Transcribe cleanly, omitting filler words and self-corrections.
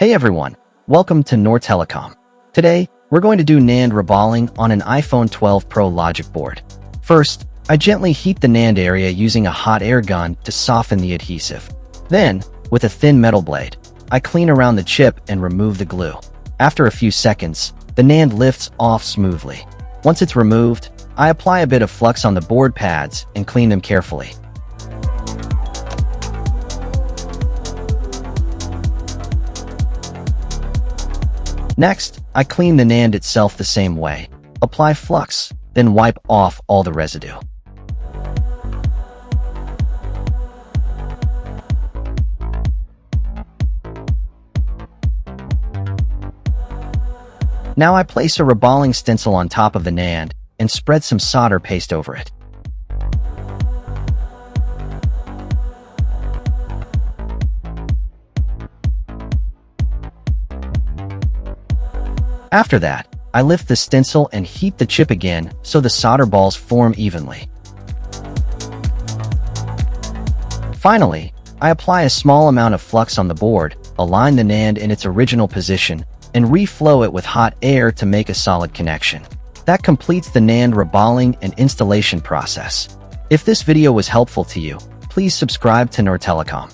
Hey everyone, welcome to Noor Telecom. Today, we're going to do NAND reballing on an iPhone 12 Pro logic board. First, I gently heat the NAND area using a hot air gun to soften the adhesive. Then, with a thin metal blade, I clean around the chip and remove the glue. After a few seconds, the NAND lifts off smoothly. Once it's removed, I apply a bit of flux on the board pads and clean them carefully. Next, I clean the NAND itself the same way. Apply flux, then wipe off all the residue. Now I place a reballing stencil on top of the NAND and spread some solder paste over it. After that, I lift the stencil and heat the chip again so the solder balls form evenly. Finally, I apply a small amount of flux on the board, align the NAND in its original position, and reflow it with hot air to make a solid connection. That completes the NAND reballing and installation process. If this video was helpful to you, please subscribe to Noor Telecom.